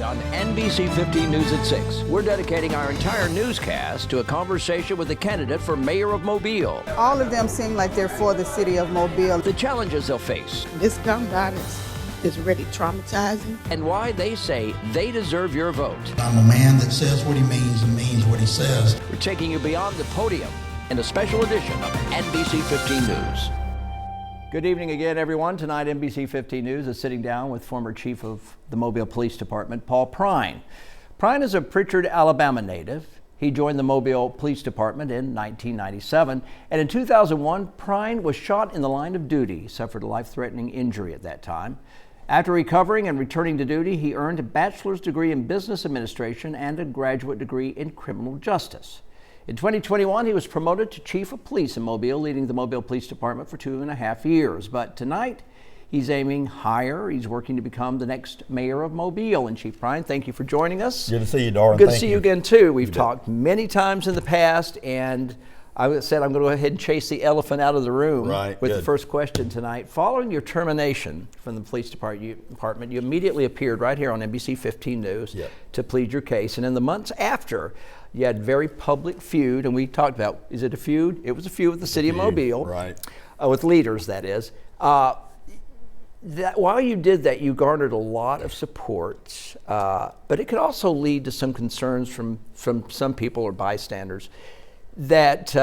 Tonight on NBC 15 News at 6, we're dedicating our entire newscast to a conversation with the candidate for mayor of Mobile. All of them seem like they're for the city of Mobile. The challenges they'll face. This gun violence is really traumatizing. And why they say they deserve your vote. I'm a man that says what he means and means what he says. We're taking you beyond the podium in a special edition of NBC 15 News. Good evening again, everyone. Tonight, NBC 15 News is sitting down with former chief of the Mobile Police Department, Paul Prine. Prine is a Pritchard, Alabama native. He joined the Mobile Police Department in 1997, and in 2001, Prine was shot in the line of duty, suffered a life-threatening injury at that time. After recovering and returning to duty, he earned a bachelor's degree in business administration and a graduate degree in criminal justice. In 2021, he was promoted to chief of police in Mobile, leading the Mobile Police Department for 2.5 years. But tonight, he's aiming higher. He's working to become the next mayor of Mobile. And Chief Prine, thank you for joining us. Good to see you, Darwin. Good to see you again, too. We've talked many times in the past, and I said I'm going to go ahead and chase the elephant out of the room with the first question tonight. Following your termination from the police department, you immediately appeared right here on NBC 15 News to plead your case. And in the months after, you had very public feud, and we talked about, is it a feud? It was a feud with the city of Mobile. Right. With leaders, that is. While you did that, you garnered a lot of support, but it could also lead to some concerns from some people or bystanders that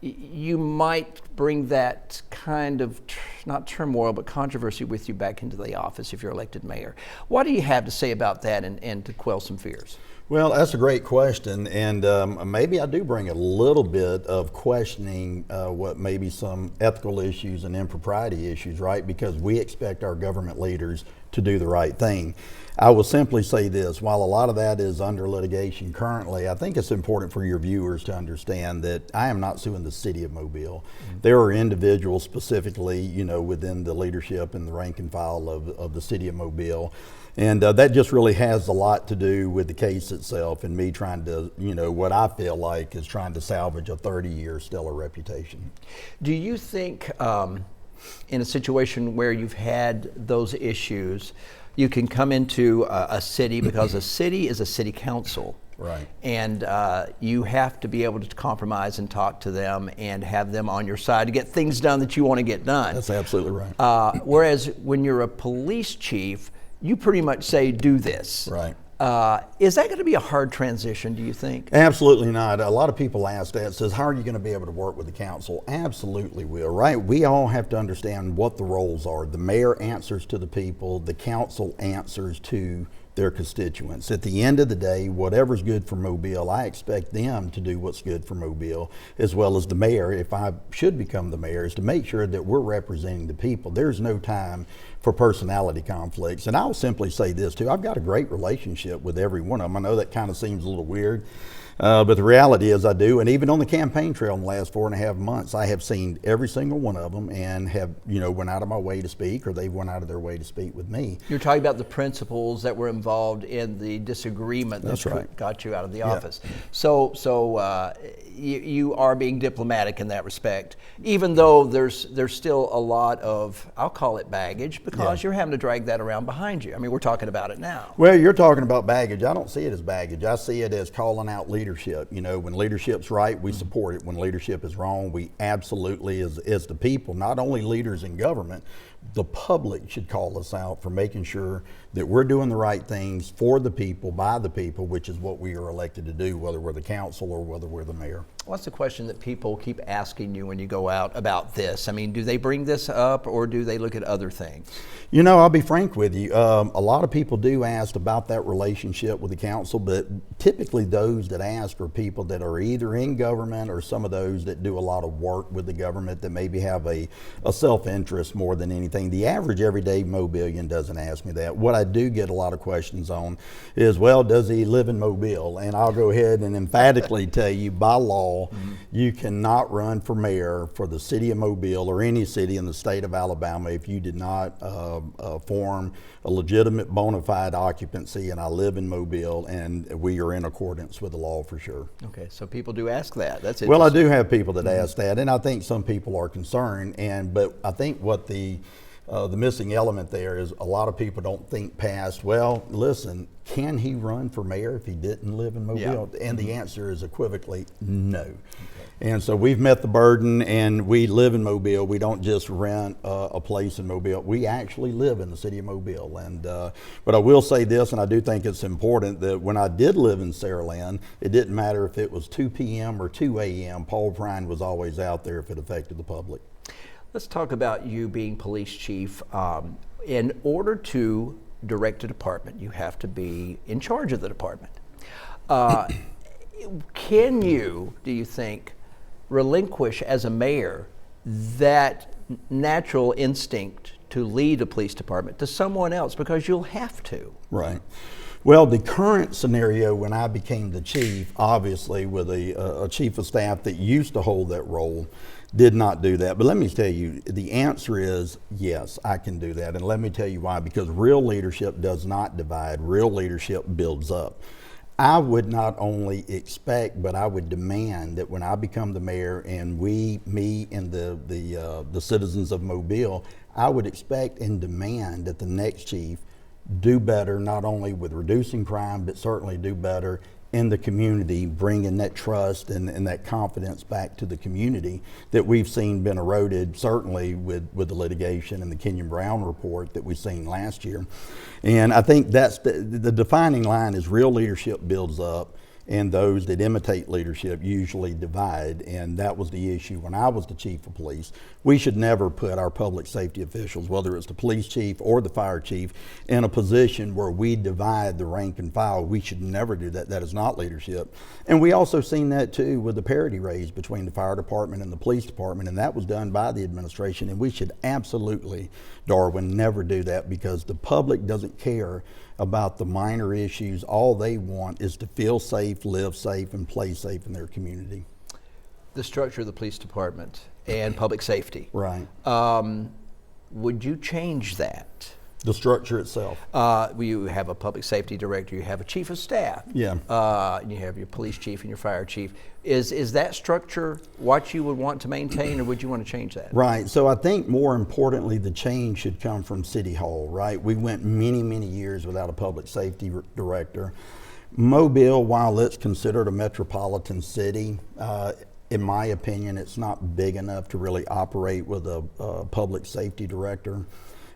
you might bring that kind of, not turmoil, but controversy with you back into the office if you're elected mayor. What do you have to say about that and to quell some fears? Well, that's a great question, and maybe I do bring a little bit of questioning what maybe some ethical issues and impropriety issues, right? Because we expect our government leaders to do the right thing. I will simply say this, while a lot of that is under litigation currently, I think it's important for your viewers to understand that I am not suing the city of Mobile. Mm-hmm. There are individuals specifically, within the leadership and the rank and file of the city of Mobile. And that just really has a lot to do with the case itself and me trying to, what I feel like is trying to salvage a 30-year stellar reputation. Do you think in a situation where you've had those issues, you can come into a city, because a city is a city council. Right. And you have to be able to compromise and talk to them and have them on your side to get things done that you want to get done. That's absolutely right. Whereas when you're a police chief, you pretty much say, do this. Right. Is that going to be a hard transition, do you think? Absolutely not. A lot of people ask that, says, how are you going to be able to work with the council? Absolutely will, right? We all have to understand what the roles are. The mayor answers to the people, the council answers to their constituents. At the end of the day, whatever's good for Mobile, I expect them to do what's good for Mobile, as well as the mayor, if I should become the mayor, is to make sure that we're representing the people. There's no time for personality conflicts. And I'll simply say this too, I've got a great relationship with every one of them. I know that kind of seems a little weird, but the reality is I do. And even on the campaign trail in the last 4.5 months, I have seen every single one of them and have, went out of my way to speak, or they've went out of their way to speak with me. You're talking about the principals that were involved in the disagreement that got you out of the office. So you are being diplomatic in that respect, even though there's still a lot of, I'll call it baggage, because you're having to drag that around behind you. I mean, we're talking about it now. Well, you're talking about baggage. I don't see it as baggage. I see it as calling out leadership. When leadership's right, we support it. When leadership is wrong, we absolutely, as the people, not only leaders in government, the public should call us out for making sure that we're doing the right things for the people, by the people, which is what we are elected to do, whether we're the council or whether we're the mayor. What's the question that people keep asking you when you go out about this? I mean, do they bring this up or do they look at other things? I'll be frank with you. A lot of people do ask about that relationship with the council, but typically those that ask are people that are either in government or some of those that do a lot of work with the government that maybe have a self-interest more than anything. The average everyday Mobilian doesn't ask me that. What I do get a lot of questions on is, well, does he live in Mobile? And I'll go ahead and emphatically tell you, by law, you cannot run for mayor for the city of Mobile or any city in the state of Alabama if you did not form a legitimate bona fide occupancy, and I live in Mobile, and we are in accordance with the law for sure. Okay, so people do ask that. That's interesting. Well, I do have people that ask that, and I think some people are concerned, but I think what the the missing element there is a lot of people don't think past, well, listen, can he run for mayor if he didn't live in Mobile? Yeah. And the answer is equivocally no. Okay. And so we've met the burden, and we live in Mobile. We don't just rent a place in Mobile. We actually live in the city of Mobile. And but I will say this, and I do think it's important, that when I did live in Saraland, it didn't matter if it was 2 p.m. or 2 a.m. Paul Prine was always out there if it affected the public. Let's talk about you being police chief. In order to direct a department, you have to be in charge of the department. Can you, do you think, relinquish as a mayor that natural instinct to lead a police department to someone else, because you'll have to? Right. Well, the current scenario when I became the chief, obviously with a chief of staff that used to hold that role, did not do that. But let me tell you, the answer is yes, I can do that. And let me tell you why. Because real leadership does not divide. Real leadership builds up. I would not only expect, but I would demand that when I become the mayor and me and the citizens of Mobile, I would expect and demand that the next chief do better, not only with reducing crime, but certainly do better in the community, bringing that trust and that confidence back to the community that we've seen been eroded, certainly with the litigation and the Kenyon Brown report that we've seen last year. And I think that's the defining line is real leadership builds up, and those that imitate leadership usually divide. And that was the issue when I was the chief of police. We should never put our public safety officials, whether it's the police chief or the fire chief, in a position where we divide the rank and file. We should never do that. That is not leadership. And we also seen that too with the parity raise between the fire department and the police department, and that was done by the administration. And we should absolutely, Darwin, never do that, because the public doesn't care about the minor issues. All they want is to feel safe, live safe, and play safe in their community. The structure of the police department and public safety. Right. Would you change that? The structure itself. You have a public safety director, you have a chief of staff. Yeah. You have your police chief and your fire chief. Is that structure what you would want to maintain, or would you want to change that? Right. So I think more importantly, the change should come from City Hall, right? We went many, many years without a public safety director. Mobile, while it's considered a metropolitan city, in my opinion, it's not big enough to really operate with a public safety director.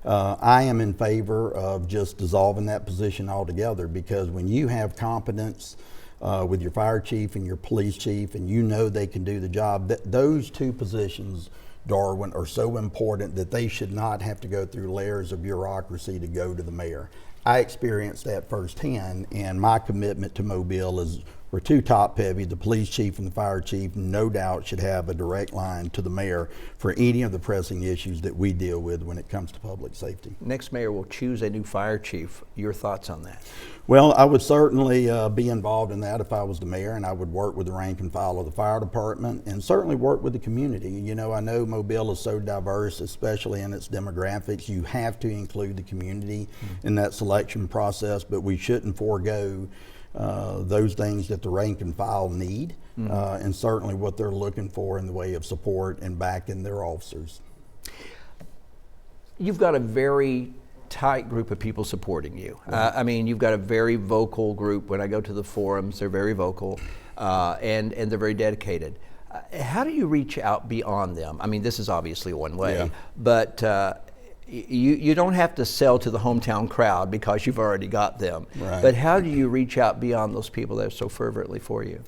I am in favor of just dissolving that position altogether, because when you have competence with your fire chief and your police chief, and you know they can do the job, those two positions, Darwin, are so important that they should not have to go through layers of bureaucracy to go to the mayor. I experienced that firsthand, and my commitment to Mobile is we're too top heavy. The police chief and the fire chief no doubt should have a direct line to the mayor for any of the pressing issues that we deal with when it comes to public safety. Next mayor will choose a new fire chief. Your thoughts on that? Well, I would certainly be involved in that if I was the mayor, and I would work with the rank and file of the fire department, and certainly work with the community. You know, I know Mobile is so diverse, especially in its demographics. You have to include the community in that selection process, but we shouldn't forego those things that the rank and file need, and certainly what they're looking for in the way of support and backing their officers. You've got a very tight group of people supporting you. I mean, you've got a very vocal group. When I go to the forums, they're very vocal, and they're very dedicated. How do you reach out beyond them? I mean, this is obviously one way, but you don't have to sell to the hometown crowd because you've already got them. Right. But how do you reach out beyond those people that are so fervently for you?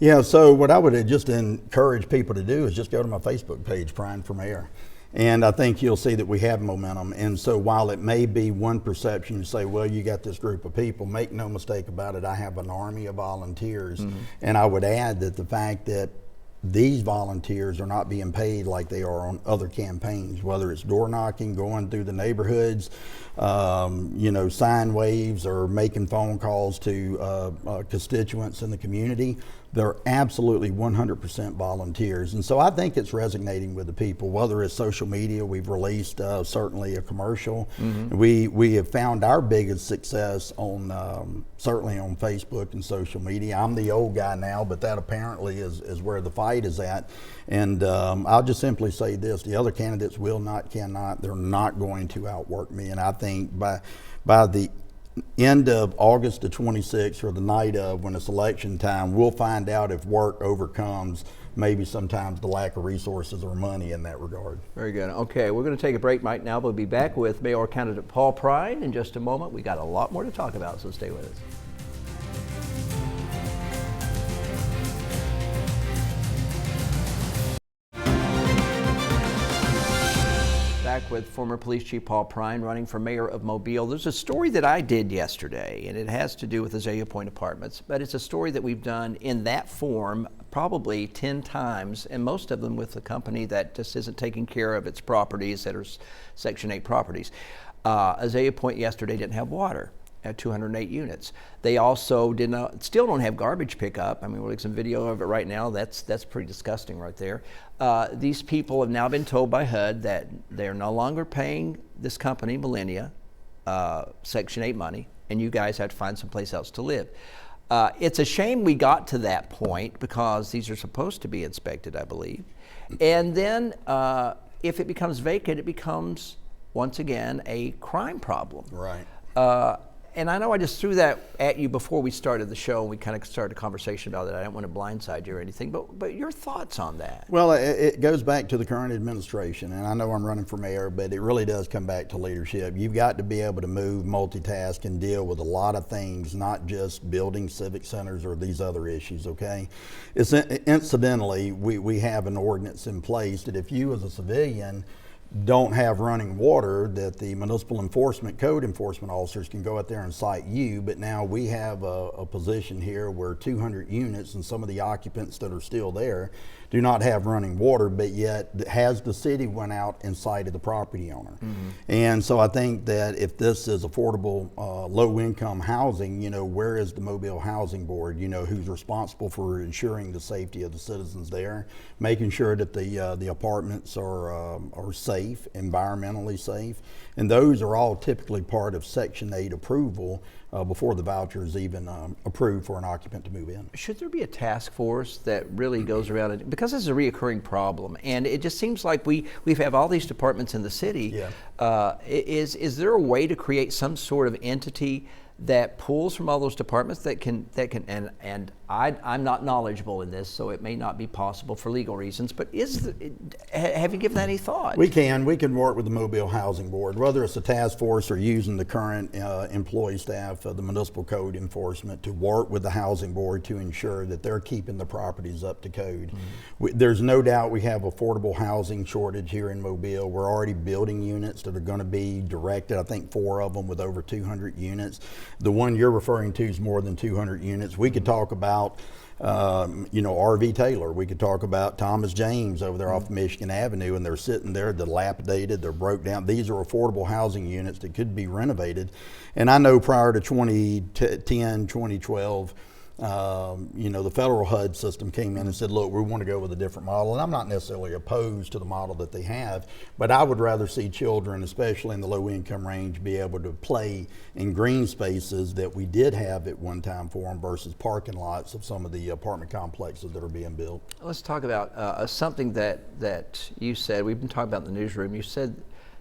Yeah, so what I would just encourage people to do is just go to my Facebook page, Prine for Mayor. And I think you'll see that we have momentum. And so while it may be one perception, you say, well, you got this group of people, make no mistake about it, I have an army of volunteers. And I would add that the fact that these volunteers are not being paid like they are on other campaigns, whether it's door knocking, going through the neighborhoods, you know, sign waves, or making phone calls to constituents in the community. They're absolutely 100% volunteers. And so I think it's resonating with the people, whether it's social media. We've released certainly a commercial. We have found our biggest success on certainly on Facebook and social media. I'm the old guy now, but that apparently is where the fight light is at. And I'll just simply say this: the other candidates will not, cannot, they're not going to outwork me. And I think by the end of August the 26th, or the night of, when it's election time, we'll find out if work overcomes maybe sometimes the lack of resources or money in that regard. Very good. Okay, we're going to take a break right now. We'll be back with mayoral candidate Paul Prine in just a moment. We got a lot more to talk about, so stay with us. Back with former police chief Paul Prine, running for mayor of Mobile. There's a story that I did yesterday, and it has to do with Azalea Point Apartments, but it's a story that we've done in that form probably 10 times, and most of them with a company that just isn't taking care of its properties that are Section 8 properties. Azalea Point yesterday didn't have water at 208 units. They also still don't have garbage pickup. I mean, we'll look at some video of it right now. That's pretty disgusting right there. These people have now been told by HUD that they're no longer paying this company, Millennia, Section 8 money, and you guys have to find someplace else to live. It's a shame we got to that point, because these are supposed to be inspected, I believe. And then if it becomes vacant, it becomes, once again, a crime problem. Right. And I know I just threw that at you before we started the show, and we kind of started a conversation about it. I don't want to blindside you or anything, but your thoughts on that? Well, it goes back to the current administration, and I know I'm running for mayor, but it really does come back to leadership. You've got to be able to move, multitask, and deal with a lot of things, not just building civic centers or these other issues, okay? Incidentally, we have an ordinance in place that if you as a civilian don't have running water, that the municipal code enforcement officers can go out there and cite you. But now we have a position here where 200 units and some of the occupants that are still there do not have running water, but yet has the city went out and cited the property owner. Mm-hmm. And so I think that if this is affordable, low-income housing, where is the Mobile Housing Board? Who's responsible for ensuring the safety of the citizens there, making sure that the apartments are safe, environmentally safe, and those are all typically part of Section 8 approval before the voucher is even approved for an occupant to move in. Should there be a task force that really goes around it? Because this is a reoccurring problem, and it just seems like we have all these departments in the city. Yeah. Is there a way to create some sort of entity that pulls from all those departments that can and I'm not knowledgeable in this, so it may not be possible for legal reasons, but have you given that any thought? We can work with the Mobile Housing Board, whether it's a task force or using the current employee staff of the municipal code enforcement to work with the housing board to ensure that they're keeping the properties up to code. Mm-hmm. There's no doubt we have affordable housing shortage here in Mobile. We're already building units that are going to be directed, I think 4 of them with over 200 units. The one you're referring to is more than 200 units. We could talk about RV Taylor. We could talk about Thomas James over there off Michigan Avenue, and they're sitting there dilapidated, they're broke down. These are affordable housing units that could be renovated. And I know prior to 2010, 2012, the federal HUD system came in and said, look, we want to go with a different model. And I'm not necessarily opposed to the model that they have, but I would rather see children, especially in the low income range, be able to play in green spaces that we did have at one time for them versus parking lots of some of the apartment complexes that are being built. Let's talk about something that you said. We've been talking about in the newsroom. You said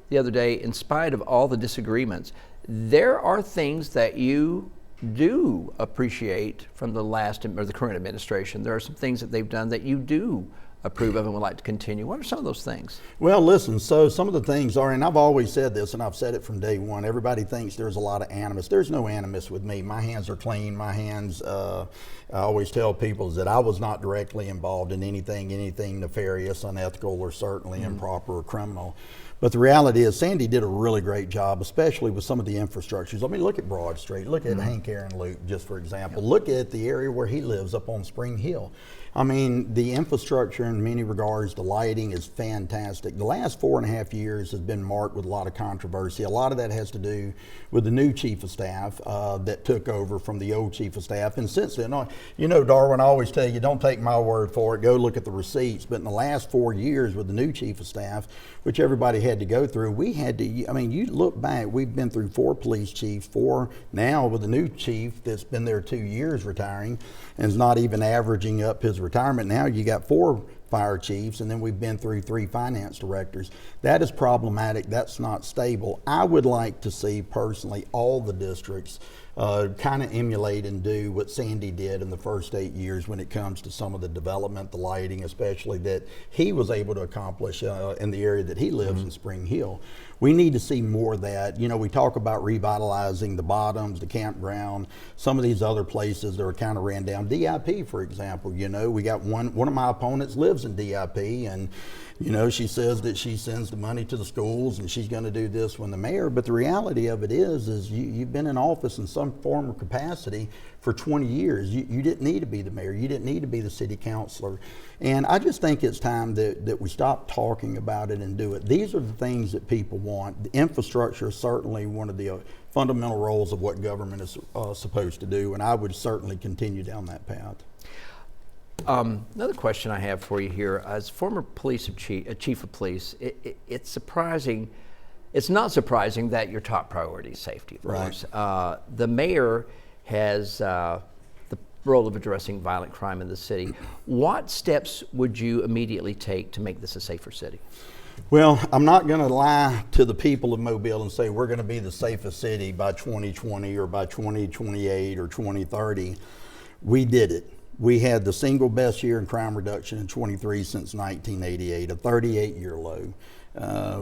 the other day, in spite of all the disagreements, there are things that you do appreciate from the last or the current administration. There are some things that they've done that you do approve of and would like to continue. What are some of those things? Well, listen, so some of the things are, and I've always said this, and I've said it from day one, everybody thinks there's a lot of animus. There's no animus with me. My hands are clean. My hands, I always tell people is that I was not directly involved in anything nefarious, unethical, or certainly improper or criminal. But the reality is Sandy did a really great job, especially with some of the infrastructures. I mean, look at Broad Street, look at Hank Aaron Loop, just for example. Yep. Look at the area where he lives up on Spring Hill. I mean, the infrastructure in many regards, the lighting is fantastic. The last 4.5 years has been marked with a lot of controversy. A lot of that has to do with the new chief of staff that took over from the old chief of staff. And since then, Darwin, I always tell you, don't take my word for it, go look at the receipts. But in the last 4 years with the new chief of staff, which everybody had had to go through. We had to, I mean, you look back, we've been through 4 police chiefs, 4 now with a new chief that's been there 2 years retiring and is not even averaging up his retirement. Now you got 4 fire chiefs, and then we've been through 3 finance directors. That is problematic. That's not stable. I would like to see personally all the districts kind of emulate and do what Sandy did in the first 8 years when it comes to some of the development, the lighting, especially that he was able to accomplish in the area that he lives in Spring Hill. We need to see more of that. You know, we talk about revitalizing the bottoms, the campground, some of these other places that are kind of ran down. DIP, for example, you know, we got one of my opponents lives in DIP, and you know, she says that she sends the money to the schools and she's going to do this when the mayor. But the reality of it is you've been in office in some form or capacity for 20 years. You didn't need to be the mayor. You didn't need to be the city councilor. And I just think it's time that we stop talking about it and do it. These are the things that people want. The infrastructure is certainly one of the fundamental roles of what government is supposed to do. And I would certainly continue down that path. Another question I have for you here, as former chief of police, it's surprising. It's not surprising that your top priority is safety, of course. The mayor has the role of addressing violent crime in the city. What steps would you immediately take to make this a safer city? Well, I'm not going to lie to the people of Mobile and say we're going to be the safest city by 2020 or by 2028 or 2030. We did it. We had the single best year in crime reduction in 23 since 1988, a 38-year low.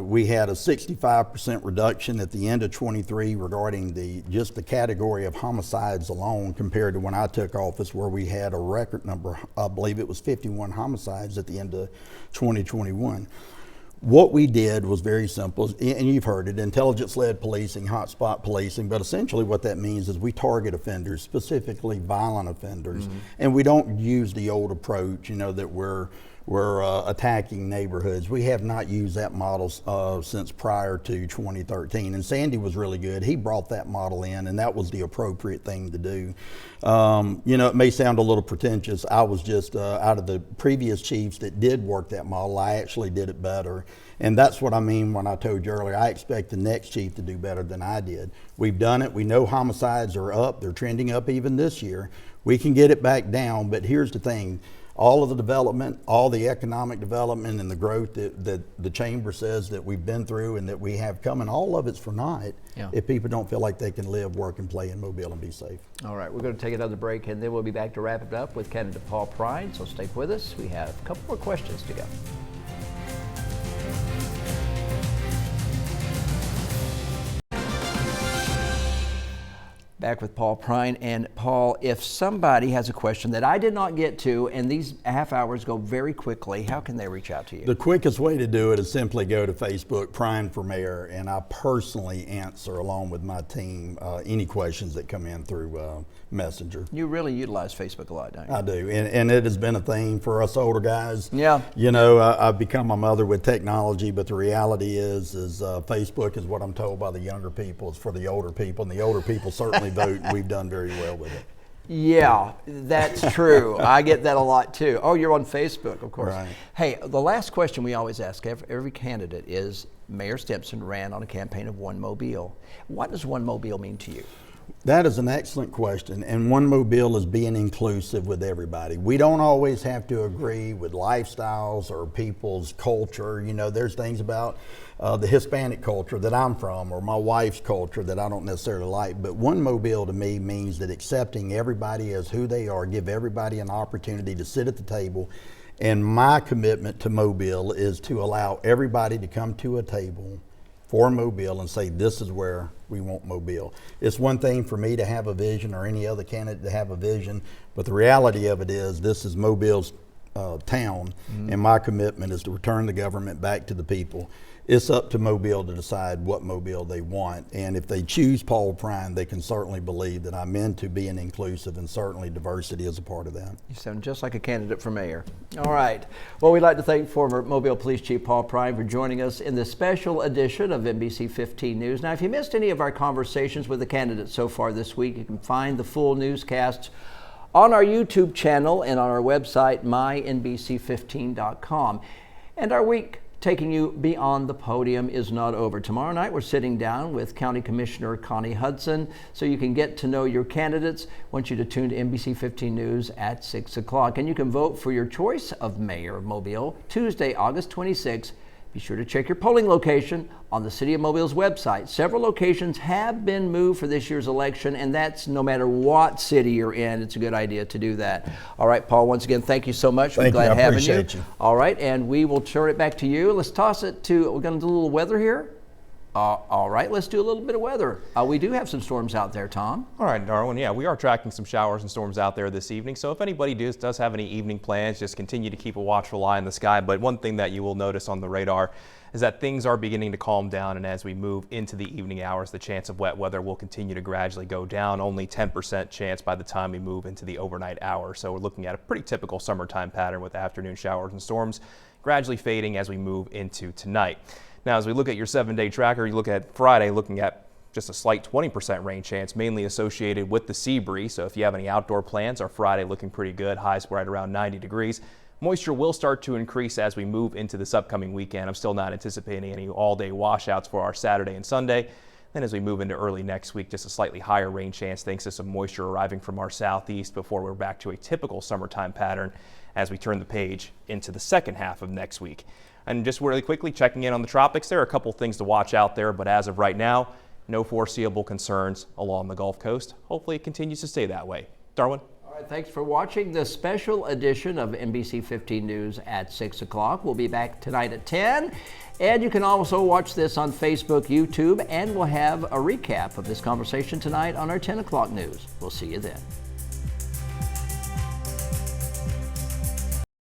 We had a 65% reduction at the end of 23 regarding just the category of homicides alone compared to when I took office, where we had a record number, I believe it was 51 homicides at the end of 2021. What we did was very simple, and you've heard it, intelligence-led policing, hotspot policing, but essentially what that means is we target offenders, specifically violent offenders, and we don't use the old approach, you know, that we're attacking neighborhoods. We have not used that model since prior to 2013, and Sandy was really good. He brought that model in, and that was the appropriate thing to do. You know, it may sound a little pretentious. I was just out of the previous chiefs that did work that model, I actually did it better. And that's what I mean when I told you earlier, I expect the next chief to do better than I did. We've done it. We know homicides are up. They're trending up even this year. We can get it back down, but here's the thing. All of the development, all the economic development and the growth that the chamber says that we've been through and that we have coming, all of it's for naught if people don't feel like they can live, work, and play in Mobile and be safe. All right, we're going to take another break, and then we'll be back to wrap it up with candidate Paul Prine, so stay with us. We have a couple more questions to go. Back with Paul Prine. And Paul, if somebody has a question that I did not get to, and these half hours go very quickly, how can they reach out to you? The quickest way to do it is simply go to Facebook, Prine for Mayor, and I personally answer, along with my team, any questions that come in through Messenger. You really utilize Facebook a lot, don't you? I do, and it has been a thing for us older guys. Yeah. You know, I've become a mother with technology, but the reality is Facebook is what I'm told by the younger people. It's for the older people, and the older people certainly vote, and we've done very well with it. Yeah, that's true. I get that a lot too. Oh, you're on Facebook, of course. Right. Hey, the last question we always ask every candidate is, Mayor Stimpson ran on a campaign of One Mobile. What does One Mobile mean to you? That is an excellent question, and One Mobile is being inclusive with everybody. We don't always have to agree with lifestyles or people's culture. You know, there's things about the Hispanic culture that I'm from, or my wife's culture that I don't necessarily like, but One Mobile to me means that accepting everybody as who they are, give everybody an opportunity to sit at the table. And my commitment to Mobile is to allow everybody to come to a table for Mobile and say, this is where we want Mobile. It's one thing for me to have a vision, or any other candidate to have a vision, but the reality of it is this is Mobile's town, and my commitment is to return the government back to the people. It's up to Mobile to decide what Mobile they want, and if they choose Paul Prine, they can certainly believe that I'm into being inclusive, and certainly diversity is a part of that. You sound just like a candidate for mayor. All right. Well, we'd like to thank former Mobile Police Chief Paul Prine for joining us in this special edition of NBC 15 News. Now, if you missed any of our conversations with the candidates so far this week, you can find the full newscasts on our YouTube channel and on our website, mynbc15.com. And our week taking you beyond the podium is not over. Tomorrow night, we're sitting down with County Commissioner Connie Hudson so you can get to know your candidates. I want you to tune to NBC 15 News at 6 o'clock. And you can vote for your choice of mayor of Mobile Tuesday, August 26th. Be sure to check your polling location on the City of Mobile's website. Several locations have been moved for this year's election, and that's no matter what city you're in. It's a good idea to do that. All right, Paul, once again, thank you so much. Thank you. Glad I having appreciate you. All right, and we will turn it back to you. Let's toss it to, we're going to do a little weather here. All right, let's do a little bit of weather. We do have some storms out there, Tom. All right, Darwin. Yeah, we are tracking some showers and storms out there this evening. So if anybody does have any evening plans, just continue to keep a watchful eye in the sky. But one thing that you will notice on the radar is that things are beginning to calm down. And as we move into the evening hours, the chance of wet weather will continue to gradually go down. Only 10% chance by the time we move into the overnight hours. So we're looking at a pretty typical summertime pattern with afternoon showers and storms gradually fading as we move into tonight. Now, as we look at your 7-day tracker, you look at Friday, looking at just a slight 20% rain chance, mainly associated with the sea breeze. So if you have any outdoor plans, our Friday looking pretty good. Highs right around 90 degrees. Moisture will start to increase as we move into this upcoming weekend. I'm still not anticipating any all-day washouts for our Saturday and Sunday. Then as we move into early next week, just a slightly higher rain chance thanks to some moisture arriving from our southeast before we're back to a typical summertime pattern as we turn the page into the second half of next week. And just really quickly checking in on the tropics, there are a couple things to watch out there, but as of right now, no foreseeable concerns along the Gulf Coast. Hopefully it continues to stay that way. Darwin? All right, thanks for watching this special edition of NBC 15 News at 6 o'clock. We'll be back tonight at 10. And you can also watch this on Facebook, YouTube, and we'll have a recap of this conversation tonight on our 10 o'clock news. We'll see you then.